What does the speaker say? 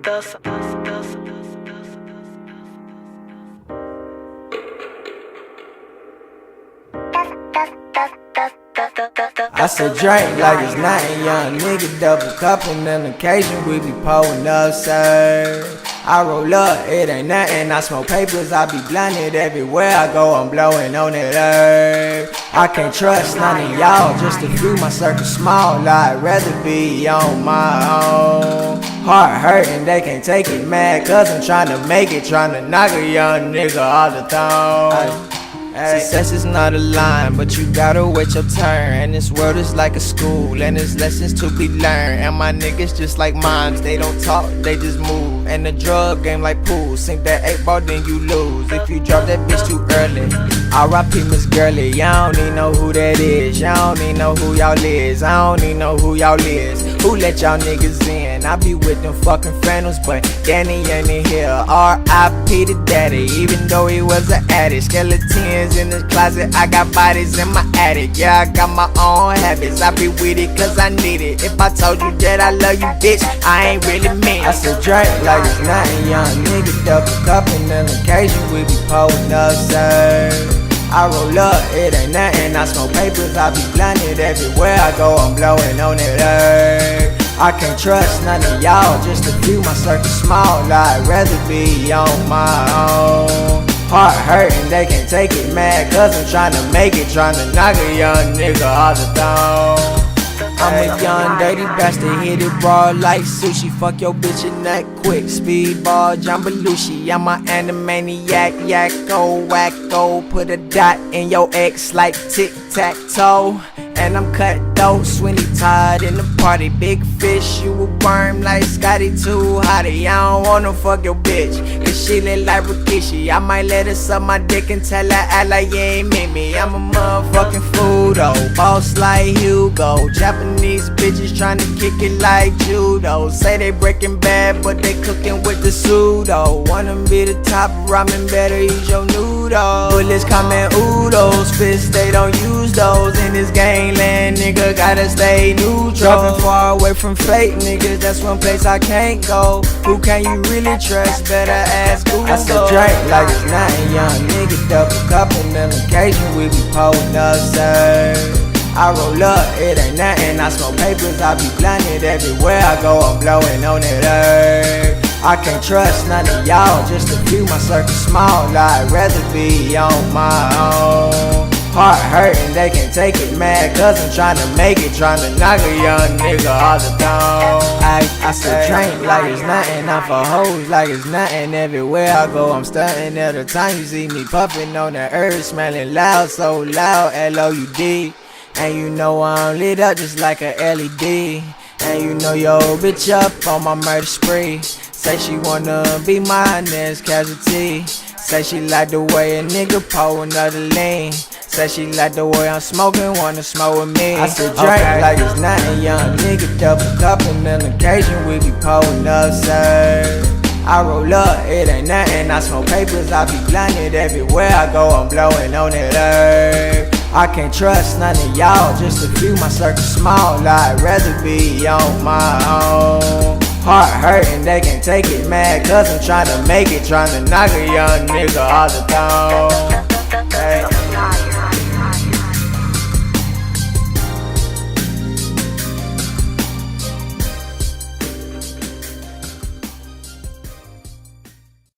I said drink like it's nothing, young nigga double cupping. On occasion we be pulling up, sir. I roll up, it ain't nothing. I smoke papers, I be blunted. Everywhere I go, I'm blowing on it, I can't trust none of y'all, just a few, my circle small. I'd rather be on my own. Heart hurting, they can't take it, mad cause I'm trying to make it, trying to knock a young nigga off the throne. Success is not a line, but you gotta wait your turn. And this world is like a school, and there's lessons to be learned. And my niggas just like moms, they don't talk, they just move. And the drug game like pool, sink that 8 ball then you lose. If you drop that bitch too early, R.I.P. Miss Girly. Y'all don't even know who that is, y'all don't even know who y'all is, I don't even know who y'all is. Who let y'all niggas in? I be with them fucking phantoms, but Danny ain't in here. R.I.P. to daddy, even though he was an addict. Skeletons in the closet, I got bodies in my attic. Yeah, I got my own habits, I be with it cause I need it. If I told you that I love you, bitch, I ain't really mean it. I said drink like it's nothing, young nigga double cupping. On occasion we be pulling up, sir. I roll up, it ain't nothing. I smoke papers, I be blunted. Everywhere I go, I'm blowing on it, I can't trust none of y'all, just a few, my circle small. I'd rather be on my own. Heart hurting, they can't take it, mad cause I'm trying to make it, trying to knock a young nigga off the throne. I'm a young dirty bastard, hit it raw like sushi. Fuck your bitch and that quick, speedball, Jambalushi. I'm a animaniac, yakko, wacko. Put a dot in your ex like tic-tac-toe. And I'm cut though, Sweeney Todd in the party. Big fish, you a worm like Scotty too hottie. I don't wanna fuck your bitch, cause she look like Rikishi. I might let her suck my dick and tell her act like you ain't meet me. I'm a motherfucking fool though, boss like Hugo. Japanese bitches tryna kick it like judo. Say they breaking bad, but they cooking with the pseudo. Wanna be the top ramen, better use your noodles. Bullets coming oodles, fists they don't use those. In this gangland, nigga gotta stay neutral. Dropping far away from fake niggas, that's one place I can't go. Who can you really trust? Better ask Google. I said drink like it's nothing, young nigga double cupping. On occasion we be pulling up, sir. I roll up, it ain't nothing. I smoke papers, I be blunted. Everywhere I go, I'm blowing on it, I can't trust none of y'all, just a few, my circle small. I'd rather be on my own. Heart hurting, they can't take it, mad cause I'm trying to make it, trying to knock a young nigga off the throne. I said drink like it's nothing, I'm for hoes like it's nothing. Everywhere I go, I'm stunting. Every time you see me puffing on the earth, smelling loud, so loud, L-O-U-D. And you know I'm lit up just like a LED. And you know yo bitch up on my murder spree. Say she wanna be my next casualty. Say she like the way a nigga pull another lane. Say she like the way I'm smoking, wanna smoke with me. I said drink like it's nothing, young nigga double cupping. On occasion we be pulling up, sir. I roll up, it ain't nothing. I smoke papers, I be blunted. Everywhere I go, I'm blowing on it, I can't trust none of y'all, just a few, my circle small. I'd rather be on my own. Heart hurting, they can't take it, mad cause I'm trying to make it, trying to knock a young nigga off the throne.